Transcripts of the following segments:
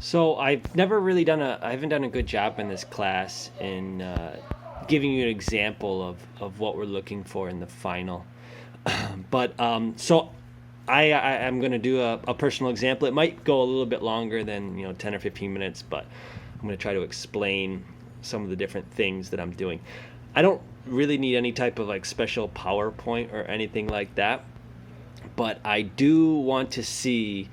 So I haven't done a good job in this class in giving you an example of what we're looking for in the final. But I'm going to do a personal example. It might go a little bit longer than 10 or 15 minutes, but I'm going to try to explain some of the different things that I'm doing. I don't really need any type of like special PowerPoint or anything like that, but I do want to see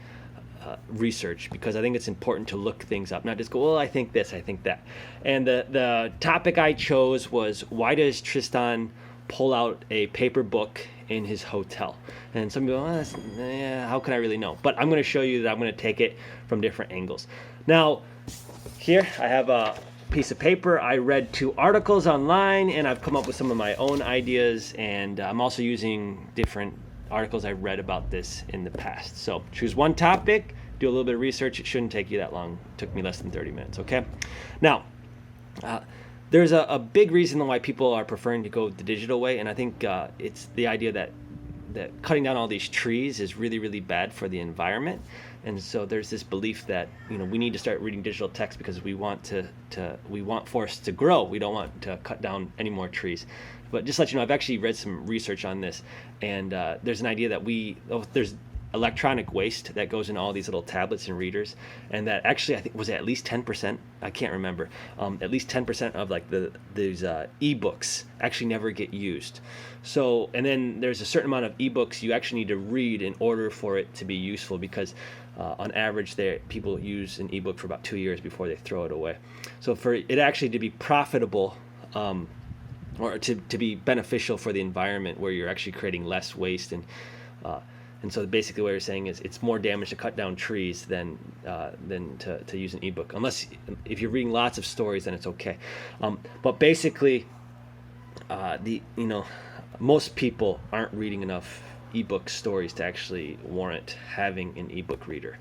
research because I think it's important to look things up, not just go, well, I think this, I think that. And the topic I chose was, why does Tristan pull out a paper book in his hotel? And some people, how can I really know? But I'm going to show you that I'm going to take it from different angles. Now, here I have a piece of paper. I read 2 articles online, and I've come up with some of my own ideas, and I'm also using different articles I read about this in the past. So choose one topic, do a little bit of research. It shouldn't take you that long. It took me less than 30 minutes, okay? Now, there's a big reason why people are preferring to go the digital way, and I think it's the idea that cutting down all these trees is really, really bad for the environment. And so there's this belief that we need to start reading digital text because we want we want forests to grow. We don't want to cut down any more trees. But just to let you know, I've actually read some research on this, and there's an idea that there's electronic waste that goes in all these little tablets and readers, and that actually I think was at least 10%. I can't remember. At least 10% of like these ebooks actually never get used. So, and then there's a certain amount of ebooks you actually need to read in order for it to be useful, because on average, people use an ebook for about 2 years before they throw it away. So for it actually to be profitable, or to be beneficial for the environment, where you're actually creating less waste, and so basically what you're saying is it's more damage to cut down trees than to use an ebook. Unless if you're reading lots of stories, then it's okay. But basically, most people aren't reading enough ebook stories to actually warrant having an ebook reader.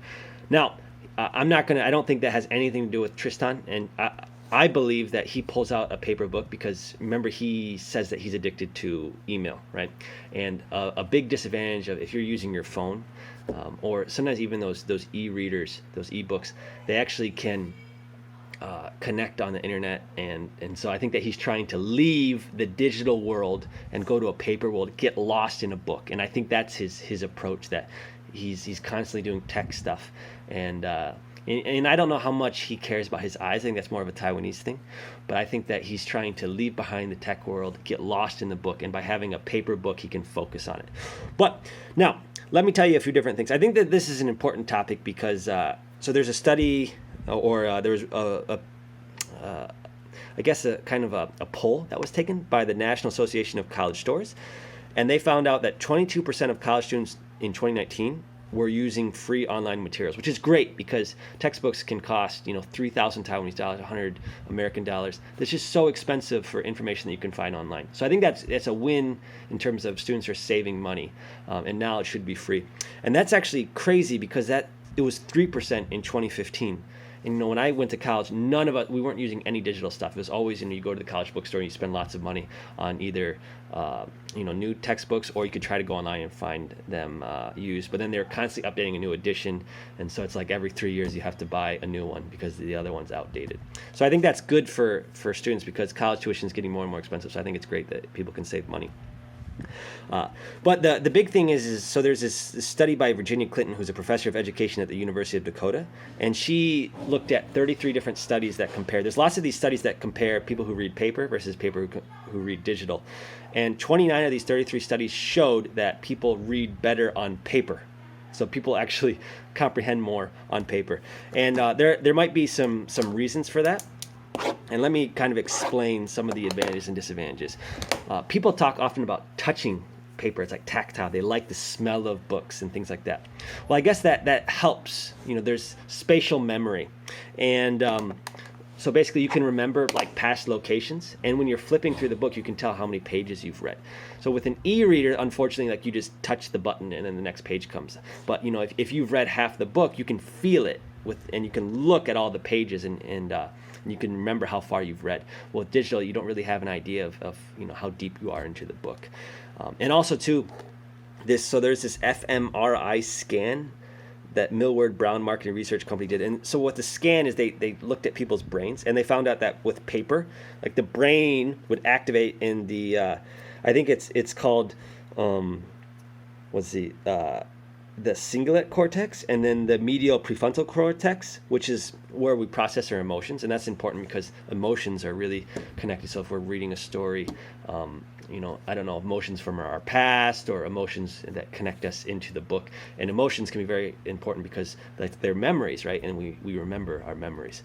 Now, I don't think that has anything to do with Tristan, and I believe that he pulls out a paper book because, remember, he says that he's addicted to email, right? And a big disadvantage of if you're using your phone, or sometimes even those e-readers, those e-books, they actually can connect on the internet, and so I think that he's trying to leave the digital world and go to a paper world, get lost in a book. And I think that's his approach, that he's constantly doing tech stuff, and I don't know how much he cares about his eyes. I think that's more of a Taiwanese thing. But I think that he's trying to leave behind the tech world, get lost in the book, and by having a paper book, he can focus on it. But now, let me tell you a few different things. I think that this is an important topic because, so there's a study, or there was I guess a kind of a poll that was taken by the National Association of College Stores. And they found out that 22% of college students in 2019 were using free online materials, which is great because textbooks can cost 3,000 Taiwanese dollars, 100 American dollars. That's just so expensive for information that you can find online. So I think that's a win in terms of students are saving money, and now it should be free. And that's actually crazy because it was 3% in 2015. And when I went to college, we weren't using any digital stuff. It was always, you go to the college bookstore and you spend lots of money on either, new textbooks, or you could try to go online and find them used. But then they're constantly updating a new edition, and so it's like every 3 years you have to buy a new one because the other one's outdated. So I think that's good for students because college tuition is getting more and more expensive. So I think it's great that people can save money. But the big thing is so there's this study by Virginia Clinton, who's a professor of education at the University of Dakota, and she looked at 33 different studies that compare. There's lots of these studies that compare people who read paper versus people who read digital, and 29 of these 33 studies showed that people read better on paper. So people actually comprehend more on paper, and there might be some reasons for that. And let me kind of explain some of the advantages and disadvantages. People talk often about touching paper. It's like tactile. They like the smell of books and things like that. Well, I guess that helps. There's spatial memory. And so basically you can remember like past locations. And when you're flipping through the book, you can tell how many pages you've read. So with an e-reader, unfortunately, like you just touch the button and then the next page comes. But if you've read half the book, you can feel it and you can look at all the pages and you can remember how far you've read. Well, with digital, you don't really have an idea of how deep you are into the book. And also too, there's this fMRI scan that Millward Brown Marketing Research Company did. And so what the scan is, they looked at people's brains, and they found out that with paper, like the brain would activate in the, I think it's called, the cingulate cortex, and then the medial prefrontal cortex, which is where we process our emotions. And that's important because emotions are really connected. So if we're reading a story, I don't know, emotions from our past or emotions that connect us into the book. And emotions can be very important because they're memories, right? And we remember our memories,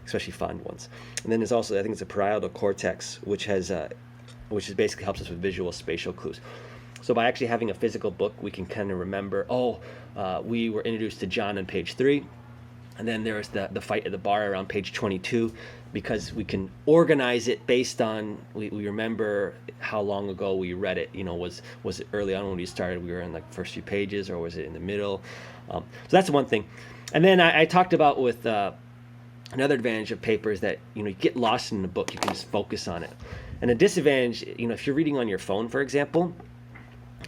especially fond ones. And then there's also, I think it's a parietal cortex, which basically helps us with visual spatial clues. So by actually having a physical book, we can kind of remember, we were introduced to John on page 3, and then there was the fight at the bar around page 22, because we can organize it based on, we remember how long ago we read it. Was it early on when we started, we were in like the first few pages, or was it in the middle? So that's one thing. And then I talked about with another advantage of paper is that, you get lost in the book, you can just focus on it. And a disadvantage, if you're reading on your phone, for example,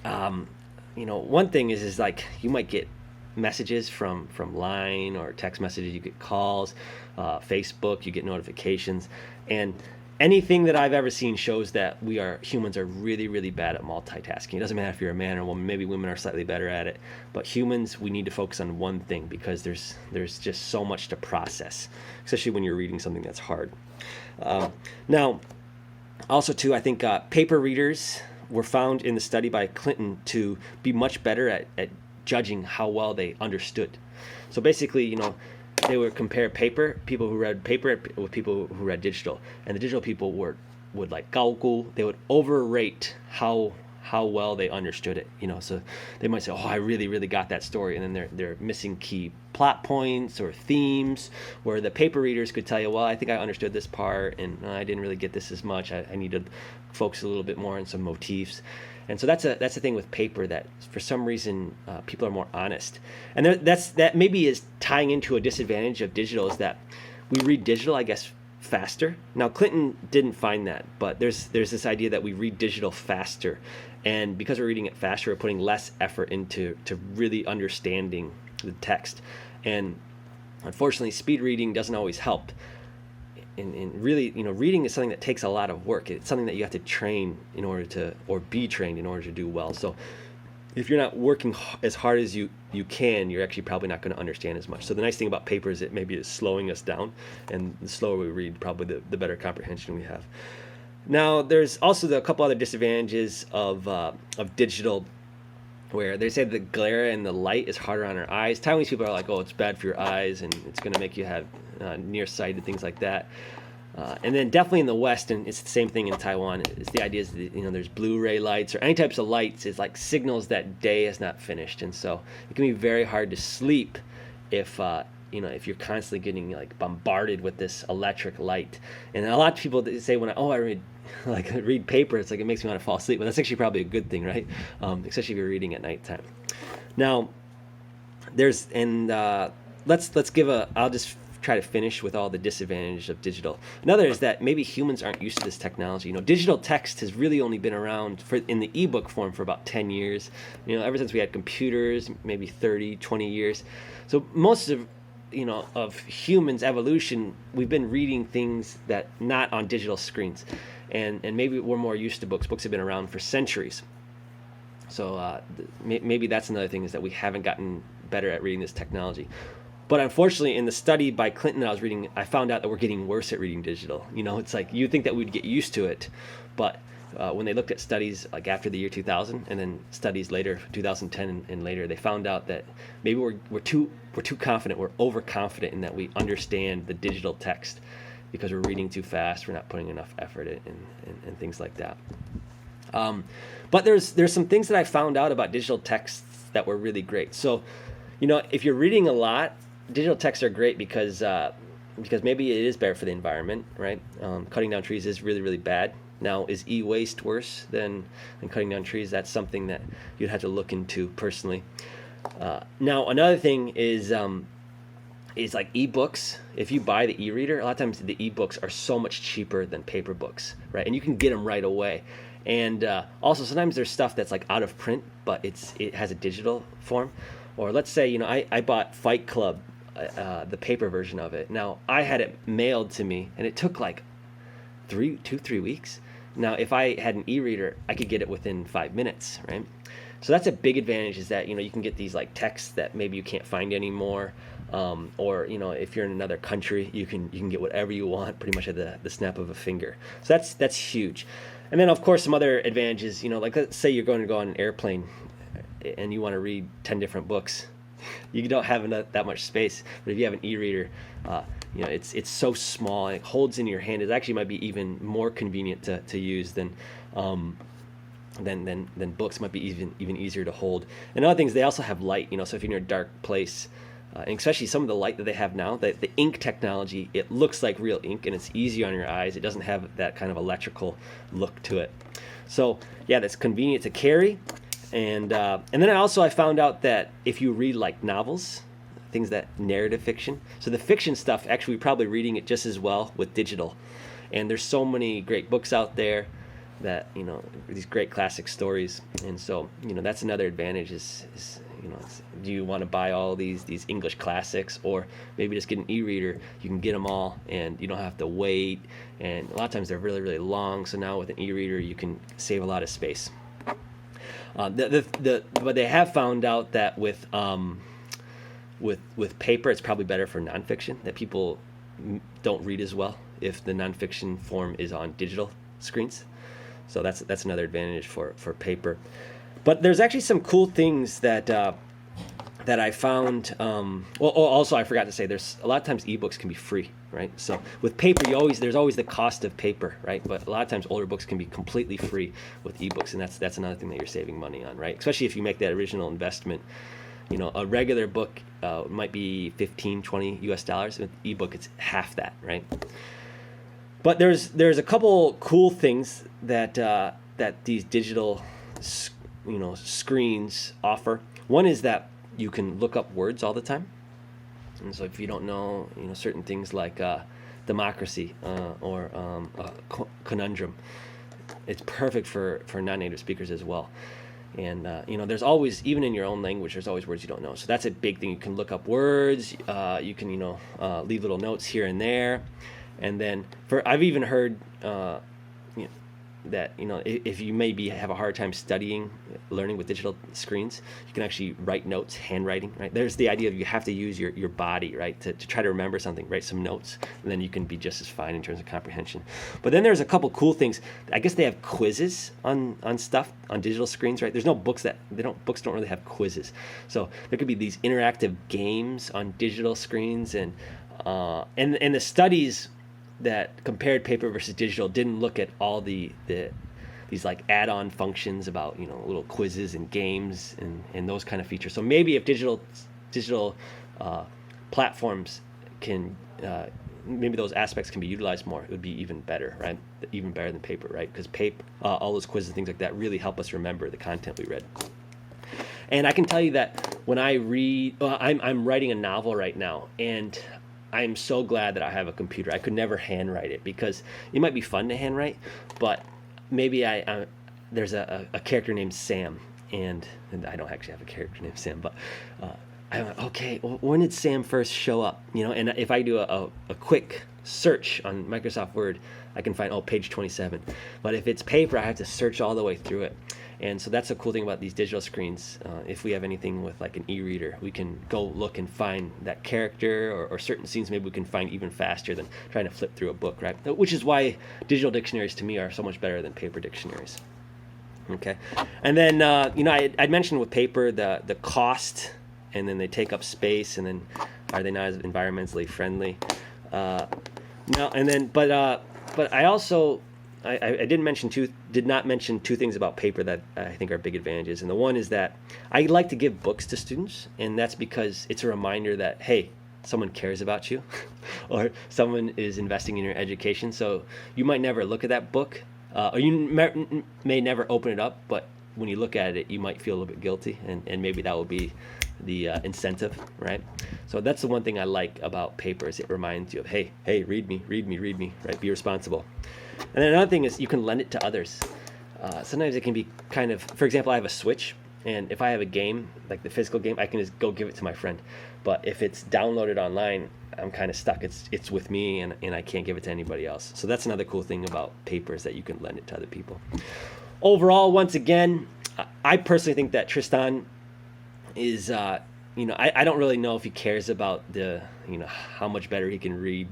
one thing is like you might get messages from Line or text messages, you get calls, Facebook, you get notifications, and anything that I've ever seen shows that humans are really, really bad at multitasking. It doesn't matter if you're a man or a woman, maybe women are slightly better at it, but humans, we need to focus on one thing because there's just so much to process, especially when you're reading something that's hard. Now, also too, I think paper readers were found in the study by Clinton to be much better at judging how well they understood. So basically, they would compare people who read paper with people who read digital, and the digital people would like 高估, they would overrate how well they understood it. So they might say, I really, really got that story, and then they're missing key plot points or themes, where the paper readers could tell you, I think I understood this part, and I didn't really get this as much. I need to focus a little bit more on some motifs. And so that's the thing with paper, that for some reason people are more honest, and that maybe is tying into a disadvantage of digital, is that we read digital, I guess, faster. Now Clinton didn't find that, but there's this idea that we read digital faster, and because we're reading it faster, we're putting less effort into really understanding the text. And unfortunately, speed reading doesn't always help. And really, reading is something that takes a lot of work. It's something that you have to train or be trained in order to do well. So if you're not working as hard as you can, you're actually probably not going to understand as much. So the nice thing about paper is it maybe is slowing us down, and the slower we read, probably the better comprehension we have. Now, there's also a couple other disadvantages of digital, where they say the glare and the light is harder on our eyes. Taiwanese people are like, it's bad for your eyes, and it's going to make you have nearsighted, things like that. And then definitely in the West, and it's the same thing in Taiwan, it's the idea is that, there's Blu-ray lights or any types of lights is like signals that day is not finished. And so it can be very hard to sleep if you're constantly getting like bombarded with this electric light. And a lot of people say when I read paper, it's like it makes me want to fall asleep, but that's actually probably a good thing, right? Especially if you're reading at nighttime. Now, I'll just try to finish with all the disadvantages of digital. Another is that maybe humans aren't used to this technology. Digital text has really only been around in the ebook form for about 10 years. Ever since we had computers, maybe 30, 20 years. So most of humans' evolution, we've been reading things that not on digital screens. And maybe we're more used to books. Books have been around for centuries. So maybe that's another thing, is that we haven't gotten better at reading this technology. But unfortunately, in the study by Clinton that I was reading, I found out that we're getting worse at reading digital. It's like you'd think that we'd get used to it, but when they looked at studies like after the year 2000 and then studies later, 2010 and later, they found out that maybe we're too confident, we're overconfident in that we understand the digital text because we're reading too fast, we're not putting enough effort in, and things like that. But there's some things that I found out about digital texts that were really great. So, if you're reading a lot, digital texts are great because maybe it is better for the environment, right? Cutting down trees is really, really bad. Now, is e-waste worse than cutting down trees? That's something that you'd have to look into personally. Now, another thing is like e-books. If you buy the e-reader, a lot of times the e-books are so much cheaper than paper books, right? And you can get them right away. And also sometimes there's stuff that's like out of print, but it has a digital form. Or let's say, I bought Fight Club, the paper version of it. Now, I had it mailed to me, and it took like 3 weeks. Now, if I had an e-reader, I could get it within 5 minutes, right? So that's a big advantage, is that, you can get these like texts that maybe you can't find anymore. Or, if you're in another country, you can get whatever you want pretty much at the snap of a finger. So that's huge. And then, of course, some other advantages, like let's say you're going to go on an airplane and you want to read 10 different books. You don't have that much space. But if you have an e-reader, it's so small, and it holds in your hand. It actually might be even more convenient to use than books. Might be even easier to hold. And other things, they also have light. So if you're in a dark place, and especially some of the light that they have now, the ink technology, it looks like real ink, and it's easy on your eyes. It doesn't have that kind of electrical look to it. So yeah, that's convenient to carry. And then I found out that if you read like novels, things that narrative fiction, so the fiction stuff, actually, we're probably reading it just as well with digital. And there's so many great books out there that, these great classic stories. And so, that's another advantage is do you want to buy all these English classics, or maybe just get an e-reader? You can get them all, and you don't have to wait. And a lot of times they're really, really long. So now with an e-reader, you can save a lot of space. But they have found out that with paper, it's probably better for nonfiction, that people don't read as well if the nonfiction form is on digital screens. So that's another advantage for paper. But there's actually some cool things that I found. Also, I forgot to say, there's a lot of times ebooks can be free, right? So with paper, there's always the cost of paper, right? But a lot of times older books can be completely free with ebooks, and that's another thing that you're saving money on, right? Especially if you make that original investment. A regular book might be $15-20 US. With ebook, it's half that, right? But there's a couple cool things that these digital screens offer. One is that you can look up words all the time. And so if you don't know, certain things like democracy or a conundrum, it's perfect for non-native speakers as well. And there's always, even in your own language, there's always words you don't know. So that's a big thing. You can look up words. You can leave little notes here and there. And then I've even heard that if you maybe have a hard time learning with digital screens, you can actually write notes, handwriting, right? There's the idea of you have to use your body, right, to try to remember something, write some notes, and then you can be just as fine in terms of comprehension. But then there's a couple cool things. I guess they have quizzes on stuff on digital screens, right? There's no books books don't really have quizzes. So there could be these interactive games on digital screens, and the studies that compared paper versus digital didn't look at all these like add-on functions about little quizzes and games and those kind of features. So maybe if digital platforms can maybe those aspects can be utilized more, it would be even better, right? Even better than paper, right? Because paper, all those quizzes and things like that really help us remember the content we read. And I can tell you that when I read, I'm writing a novel right now, and I'm so glad that I have a computer. I could never handwrite it, because it might be fun to handwrite, but maybe there's a character named Sam, and I don't actually have a character named Sam, but I went, okay, well, when did Sam first show up? And if I do a quick search on Microsoft Word, I can find, page 27. But if it's paper, I have to search all the way through it. And so that's a cool thing about these digital screens. If we have anything with like an e-reader, we can go look and find that character or certain scenes maybe we can find even faster than trying to flip through a book, right? Which is why digital dictionaries to me are so much better than paper dictionaries. Okay. And then, I'd mentioned with paper the cost, and then they take up space, and then are they not as environmentally friendly? But I also... I did not mention two things about paper that I think are big advantages. And the one is that I like to give books to students, and that's because it's a reminder that, hey, someone cares about you or someone is investing in your education. So you might never look at that book, or you may never open it up, but when you look at it, you might feel a little bit guilty, and maybe that will be the incentive, right? So that's the one thing I like about paper, is it reminds you of, hey, read me, right? Be responsible. And then another thing is you can lend it to others. Sometimes it can be kind of, for example, I have a Switch, And if I have a game, like the physical game, I can just go give it to my friend. But if it's downloaded online, I'm kind of stuck. It's with me, and I can't give it to anybody else. So that's another cool thing about paper, is that you can lend it to other people. Overall, once again, I personally think that Tristan is, I don't really know if he cares about how much better he can read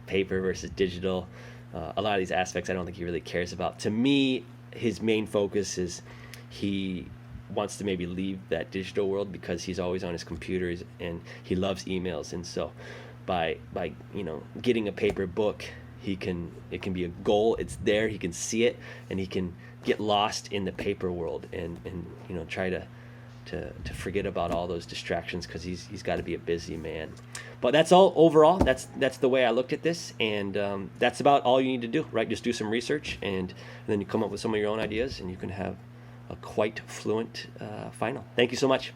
paper versus digital. A lot of these aspects I don't think he really cares about. To me, his main focus is he wants to maybe leave that digital world because he's always on his computers and he loves emails. And so by getting a paper book, it can be a goal. It's there, he can see it, and he can get lost in the paper world and try to forget about all those distractions, because he's got to be a busy man. But that's all overall. That's the way I looked at this, and that's about all you need to do, right? Just do some research, and then you come up with some of your own ideas, and you can have a quite fluent final. Thank you so much.